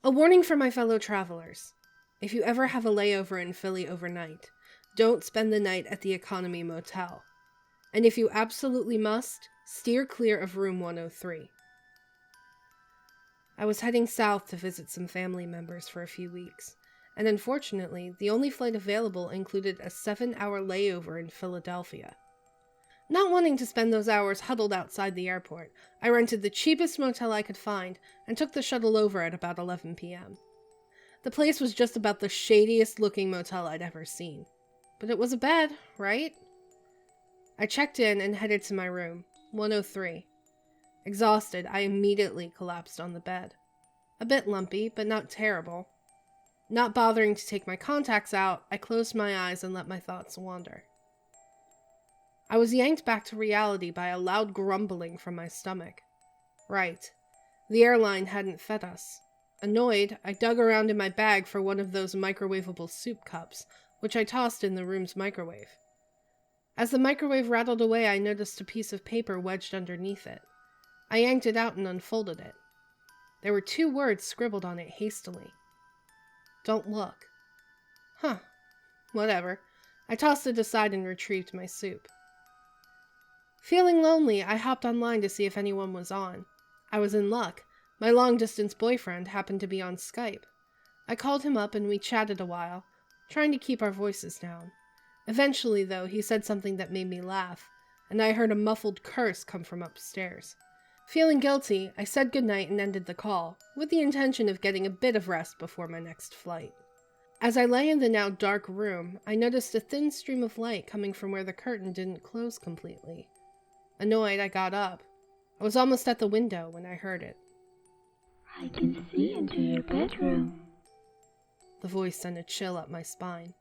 A warning for my fellow travelers. If you ever have a layover in Philly overnight, don't spend the night at the Economy Motel. And if you absolutely must, steer clear of room 103. I was heading south to visit some family members for a few weeks, and unfortunately, the only flight available included a 7-hour layover in Philadelphia. Not wanting to spend those hours huddled outside the airport, I rented the cheapest motel I could find and took the shuttle over at about 11 p.m. The place was just about the shadiest looking motel I'd ever seen. But it was a bed, right? I checked in and headed to my room, 103. Exhausted, I immediately collapsed on the bed. A bit lumpy, but not terrible. Not bothering to take my contacts out, I closed my eyes and let my thoughts wander. I was yanked back to reality by a loud grumbling from my stomach. Right. The airline hadn't fed us. Annoyed, I dug around in my bag for one of those microwavable soup cups, which I tossed in the room's microwave. As the microwave rattled away, I noticed a piece of paper wedged underneath it. I yanked it out and unfolded it. There were 2 words scribbled on it hastily. Don't look. Huh. Whatever. I tossed it aside and retrieved my soup. Feeling lonely, I hopped online to see if anyone was on. I was in luck. My long-distance boyfriend happened to be on Skype. I called him up and we chatted a while, trying to keep our voices down. Eventually, though, he said something that made me laugh, and I heard a muffled curse come from upstairs. Feeling guilty, I said goodnight and ended the call, with the intention of getting a bit of rest before my next flight. As I lay in the now dark room, I noticed a thin stream of light coming from where the curtain didn't close completely. Annoyed, I got up. I was almost at the window when I heard it. I can see into your bedroom. The voice sent a chill up my spine.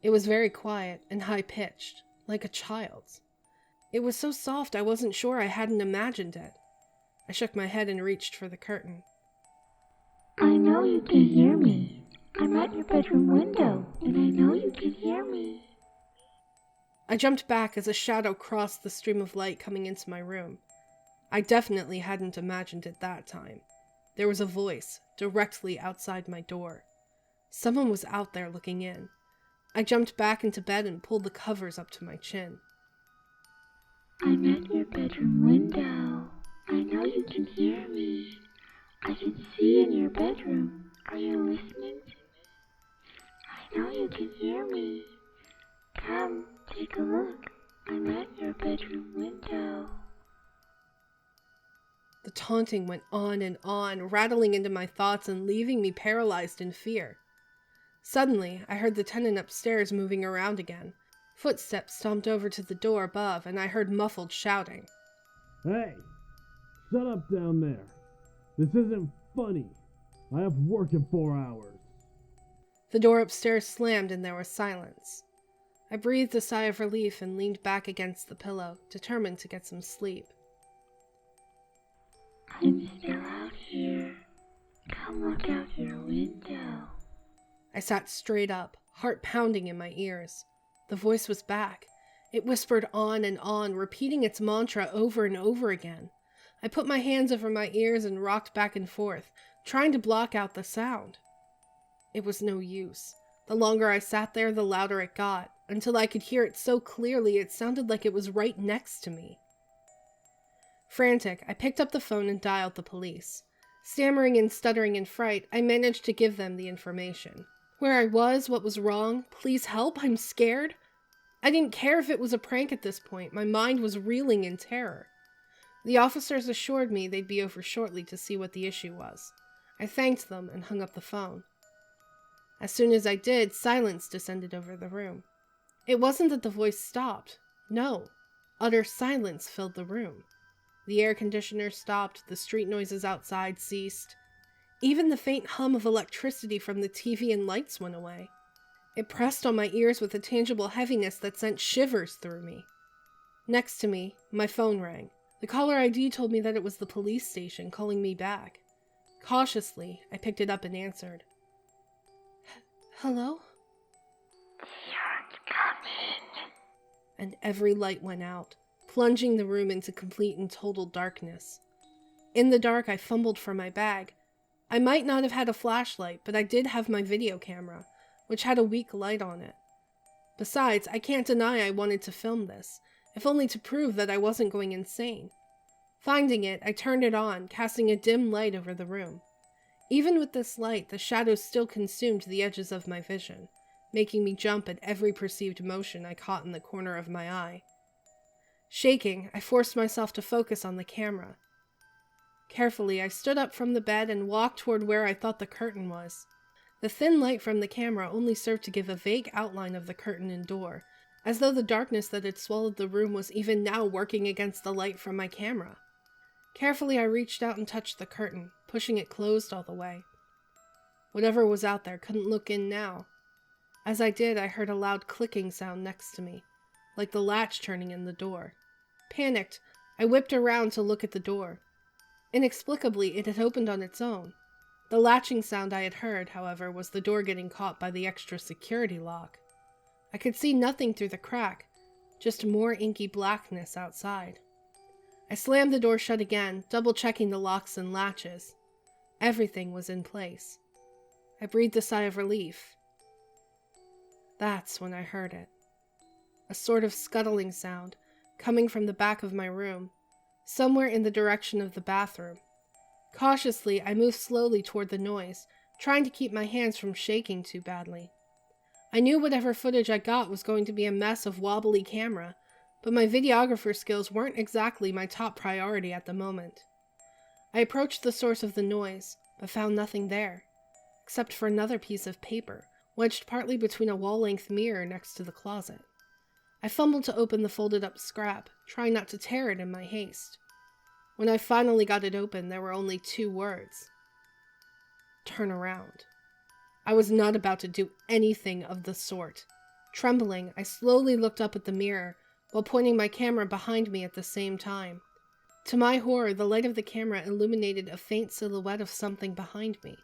It was very quiet and high-pitched, like a child's. It was so soft I wasn't sure I hadn't imagined it. I shook my head and reached for the curtain. I know you can hear me. I'm at your bedroom window, and I know you can hear me. I jumped back as a shadow crossed the stream of light coming into my room. I definitely hadn't imagined it that time. There was a voice directly outside my door. Someone was out there looking in. I jumped back into bed and pulled the covers up to my chin. I'm at your bedroom window. I know you can hear me. I can see in your bedroom. Are you listening to me? I know you can hear me. Come, take a look. I'm at your bedroom window. The taunting went on, rattling into my thoughts and leaving me paralyzed in fear. Suddenly, I heard the tenant upstairs moving around again. Footsteps stomped over to the door above, and I heard muffled shouting. Hey! Shut up down there. This isn't funny. I have work in 4 hours. The door upstairs slammed and there was silence. I breathed a sigh of relief and leaned back against the pillow, determined to get some sleep. I'm still out here. Come look out your window. I sat straight up, heart pounding in my ears. The voice was back. It whispered on, repeating its mantra over and over again. I put my hands over my ears and rocked back and forth, trying to block out the sound. It was no use. The longer I sat there, the louder it got, until I could hear it so clearly it sounded like it was right next to me. Frantic, I picked up the phone and dialed the police. Stammering and stuttering in fright, I managed to give them the information. Where I was, what was wrong, please help, I'm scared. I didn't care if it was a prank at this point, my mind was reeling in terror. The officers assured me they'd be over shortly to see what the issue was. I thanked them and hung up the phone. As soon as I did, silence descended over the room. It wasn't that the voice stopped. No, utter silence filled the room. The air conditioner stopped, the street noises outside ceased. Even the faint hum of electricity from the TV and lights went away. It pressed on my ears with a tangible heaviness that sent shivers through me. Next to me, my phone rang. The caller ID told me that it was the police station calling me back. Cautiously, I picked it up and answered. Hello? You're coming. And every light went out, plunging the room into complete and total darkness. In the dark, I fumbled for my bag. I might not have had a flashlight, but I did have my video camera, which had a weak light on it. Besides, I can't deny I wanted to film this, if only to prove that I wasn't going insane. Finding it, I turned it on, casting a dim light over the room. Even with this light, the shadows still consumed the edges of my vision, making me jump at every perceived motion I caught in the corner of my eye. Shaking, I forced myself to focus on the camera. Carefully, I stood up from the bed and walked toward where I thought the curtain was. The thin light from the camera only served to give a vague outline of the curtain and door, as though the darkness that had swallowed the room was even now working against the light from my camera. Carefully, I reached out and touched the curtain, pushing it closed all the way. Whatever was out there couldn't look in now. As I did, I heard a loud clicking sound next to me, like the latch turning in the door. Panicked, I whipped around to look at the door. Inexplicably, it had opened on its own. The latching sound I had heard, however, was the door getting caught by the extra security lock. I could see nothing through the crack, just more inky blackness outside. I slammed the door shut again, double-checking the locks and latches. Everything was in place. I breathed a sigh of relief. That's when I heard it. A sort of scuttling sound, coming from the back of my room, somewhere in the direction of the bathroom. Cautiously, I moved slowly toward the noise, trying to keep my hands from shaking too badly. I knew whatever footage I got was going to be a mess of wobbly camera, but my videographer skills weren't exactly my top priority at the moment. I approached the source of the noise, but found nothing there, except for another piece of paper, wedged partly between a wall-length mirror next to the closet. I fumbled to open the folded-up scrap, trying not to tear it in my haste. When I finally got it open, there were only 2 words. Turn around. I was not about to do anything of the sort. Trembling, I slowly looked up at the mirror, while pointing my camera behind me at the same time. To my horror, the light of the camera illuminated a faint silhouette of something behind me.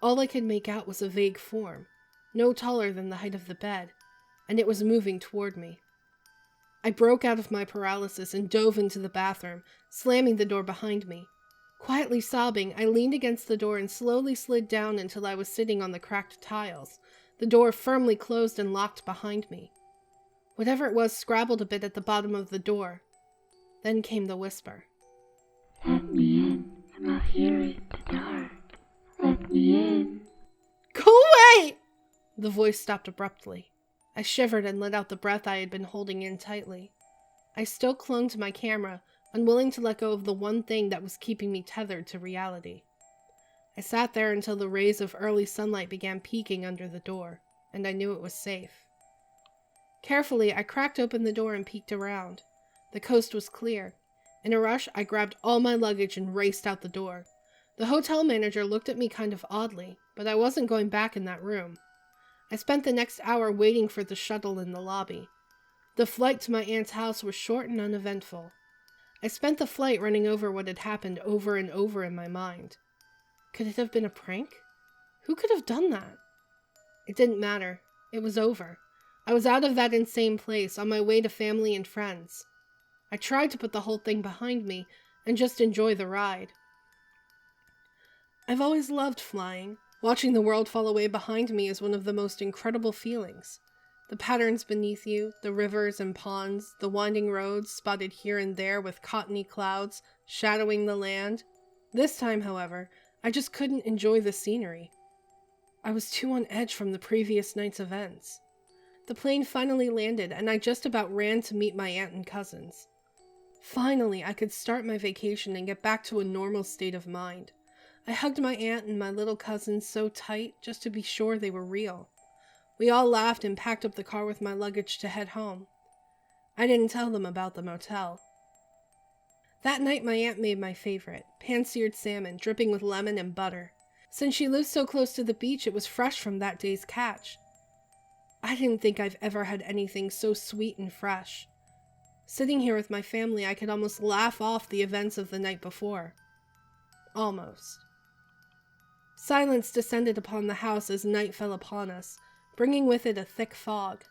All I could make out was a vague form, no taller than the height of the bed, and it was moving toward me. I broke out of my paralysis and dove into the bathroom, slamming the door behind me. Quietly sobbing, I leaned against the door and slowly slid down until I was sitting on the cracked tiles, the door firmly closed and locked behind me. Whatever it was scrabbled a bit at the bottom of the door. Then came the whisper. Let me in. I'm out here in the dark. Let me in. Go away! The voice stopped abruptly. I shivered and let out the breath I had been holding in tightly. I still clung to my camera, unwilling to let go of the one thing that was keeping me tethered to reality. I sat there until the rays of early sunlight began peeking under the door, and I knew it was safe. Carefully, I cracked open the door and peeked around. The coast was clear. In a rush, I grabbed all my luggage and raced out the door. The hotel manager looked at me kind of oddly, but I wasn't going back in that room. I spent the next hour waiting for the shuttle in the lobby. The flight to my aunt's house was short and uneventful. I spent the flight running over what had happened over and over in my mind. Could it have been a prank? Who could have done that? It didn't matter. It was over. I was out of that insane place, on my way to family and friends. I tried to put the whole thing behind me and just enjoy the ride. I've always loved flying. Watching the world fall away behind me is one of the most incredible feelings. The patterns beneath you, the rivers and ponds, the winding roads spotted here and there with cottony clouds shadowing the land. This time, however, I just couldn't enjoy the scenery. I was too on edge from the previous night's events. The plane finally landed, and I just about ran to meet my aunt and cousins. Finally, I could start my vacation and get back to a normal state of mind. I hugged my aunt and my little cousins so tight just to be sure they were real. We all laughed and packed up the car with my luggage to head home. I didn't tell them about the motel. That night my aunt made my favorite, pan-seared salmon dripping with lemon and butter. Since she lived so close to the beach, it was fresh from that day's catch. I didn't think I've ever had anything so sweet and fresh. Sitting here with my family, I could almost laugh off the events of the night before. Almost. Silence descended upon the house as night fell upon us, bringing with it a thick fog.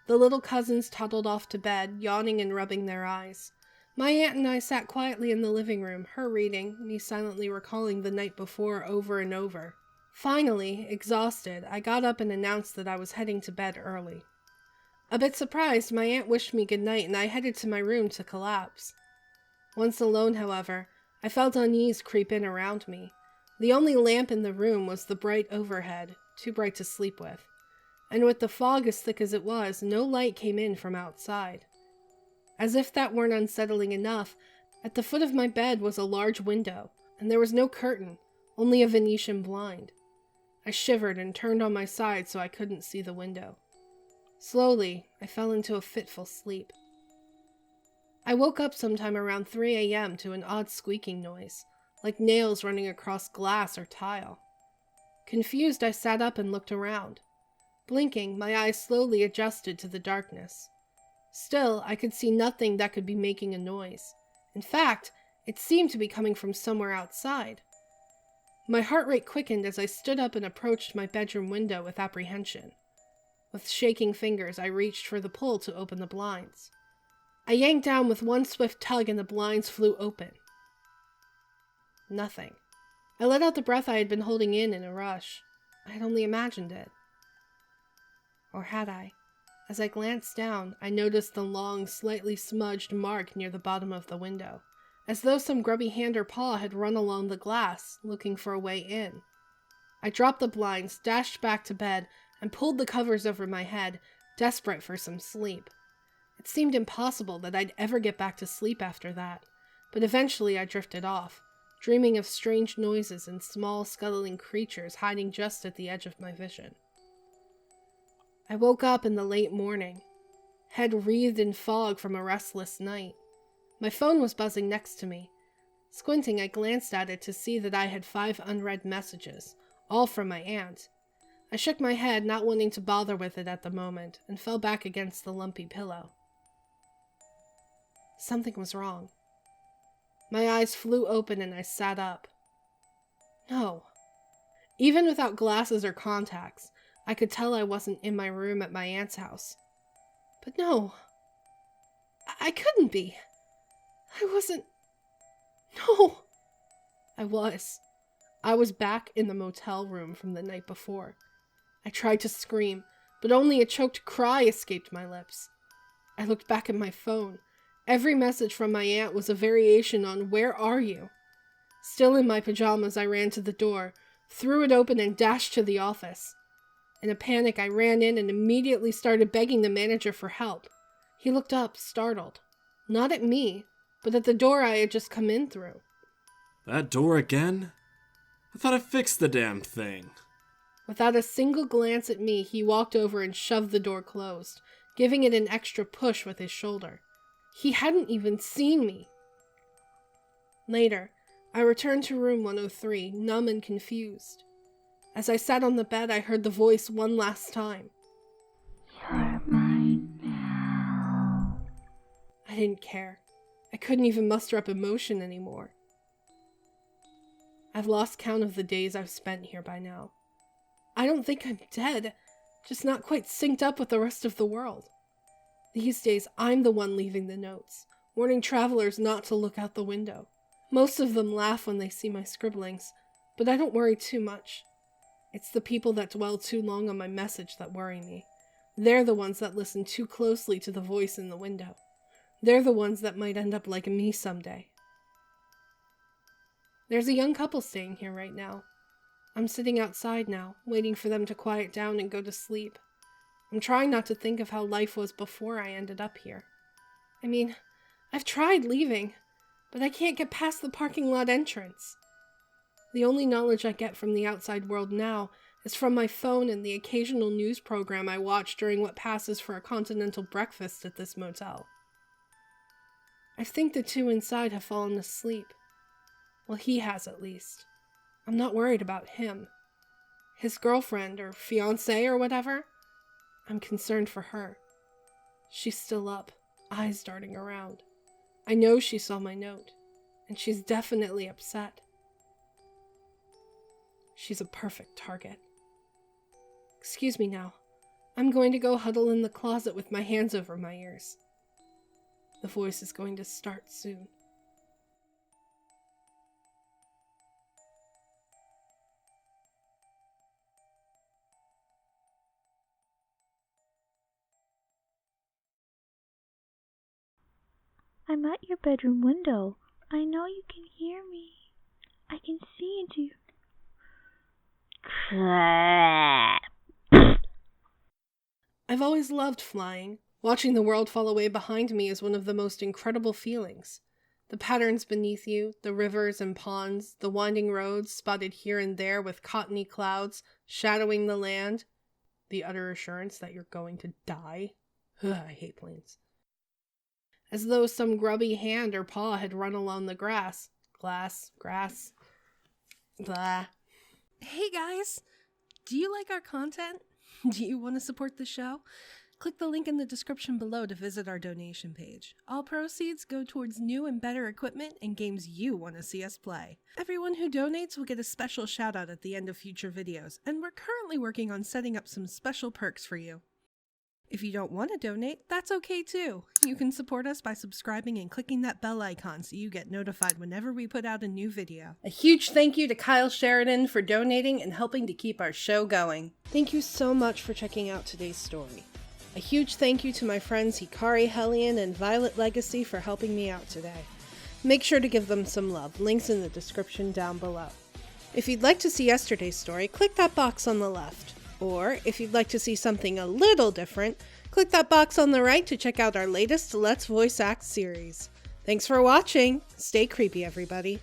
The little cousins toddled off to bed, yawning and rubbing their eyes. My aunt and I sat quietly in the living room, her reading, me silently recalling the night before over and over. Finally, exhausted, I got up and announced that I was heading to bed early. A bit surprised, my aunt wished me good night and I headed to my room to collapse. Once alone, however, I felt unease creep in around me. The only lamp in the room was the bright overhead, too bright to sleep with. And with the fog as thick as it was, no light came in from outside. As if that weren't unsettling enough, at the foot of my bed was a large window, and there was no curtain, only a Venetian blind. I shivered and turned on my side so I couldn't see the window. Slowly, I fell into a fitful sleep. I woke up sometime around 3 a.m. to an odd squeaking noise, like nails running across glass or tile. Confused, I sat up and looked around. Blinking, my eyes slowly adjusted to the darkness. Still, I could see nothing that could be making a noise. In fact, it seemed to be coming from somewhere outside. My heart rate quickened as I stood up and approached my bedroom window with apprehension. With shaking fingers, I reached for the pull to open the blinds. I yanked down with one swift tug and the blinds flew open. Nothing. I let out the breath I had been holding in a rush. I had only imagined it. Or had I? As I glanced down, I noticed the long, slightly smudged mark near the bottom of the window, as though some grubby hand or paw had run along the glass, looking for a way in. I dropped the blinds, dashed back to bed, and pulled the covers over my head, desperate for some sleep. It seemed impossible that I'd ever get back to sleep after that, but eventually I drifted off, dreaming of strange noises and small scuttling creatures hiding just at the edge of my vision. I woke up in the late morning, head wreathed in fog from a restless night. My phone was buzzing next to me. Squinting, I glanced at it to see that I had 5 unread messages, all from my aunt. I shook my head, not wanting to bother with it at the moment, and fell back against the lumpy pillow. Something was wrong. My eyes flew open and I sat up. No. Even without glasses or contacts, I could tell I wasn't in my room at my aunt's house. But no. I couldn't be. I wasn't. No. I was. I was back in the motel room from the night before. I tried to scream, but only a choked cry escaped my lips. I looked back at my phone. Every message from my aunt was a variation on "Where are you?" Still in my pajamas, I ran to the door, threw it open, and dashed to the office. In a panic, I ran in and immediately started begging the manager for help. He looked up, startled. Not at me, but at the door I had just come in through. That door again? I thought I fixed the damn thing. Without a single glance at me, he walked over and shoved the door closed, giving it an extra push with his shoulder. He hadn't even seen me. Later, I returned to room 103, numb and confused. As I sat on the bed, I heard the voice one last time. You're mine now. I didn't care. I couldn't even muster up emotion anymore. I've lost count of the days I've spent here by now. I don't think I'm dead, just not quite synced up with the rest of the world. These days, I'm the one leaving the notes, warning travelers not to look out the window. Most of them laugh when they see my scribblings, but I don't worry too much. It's the people that dwell too long on my message that worry me. They're the ones that listen too closely to the voice in the window. They're the ones that might end up like me someday. There's a young couple staying here right now. I'm sitting outside now, waiting for them to quiet down and go to sleep. I'm trying not to think of how life was before I ended up here. I mean, I've tried leaving, but I can't get past the parking lot entrance. The only knowledge I get from the outside world now is from my phone and the occasional news program I watch during what passes for a continental breakfast at this motel. I think the two inside have fallen asleep. Well, he has at least. I'm not worried about him. His girlfriend or fiancé or whatever, I'm concerned for her. She's still up, eyes darting around. I know she saw my note, and she's definitely upset. She's a perfect target. Excuse me now. I'm going to go huddle in the closet with my hands over my ears. The voice is going to start soon. I'm at your bedroom window. I know you can hear me. I can see into your... I've always loved flying. Watching the world fall away behind me is one of the most incredible feelings. The patterns beneath you, the rivers and ponds, the winding roads spotted here and there with cottony clouds shadowing the land. The utter assurance that you're going to die. Ugh, I hate planes. As though some grubby hand or paw had run along the grass. Grass. Blah. Hey guys! Do you like our content? Do you want to support the show? Click the link in the description below to visit our donation page. All proceeds go towards new and better equipment and games you want to see us play. Everyone who donates will get a special shout out at the end of future videos, and we're currently working on setting up some special perks for you. If you don't want to donate, that's okay too. You can support us by subscribing and clicking that bell icon so you get notified whenever we put out a new video. A huge thank you to Kyle Sheridan for donating and helping to keep our show going. Thank you so much for checking out today's story. A huge thank you to my friends Hikari Hellion and Violet Legacy for helping me out today. Make sure to give them some love. Links in the description down below. If you'd like to see yesterday's story, click that box on the left. Or, if you'd like to see something a little different, click that box on the right to check out our latest Let's Voice Act series. Thanks for watching! Stay creepy, everybody.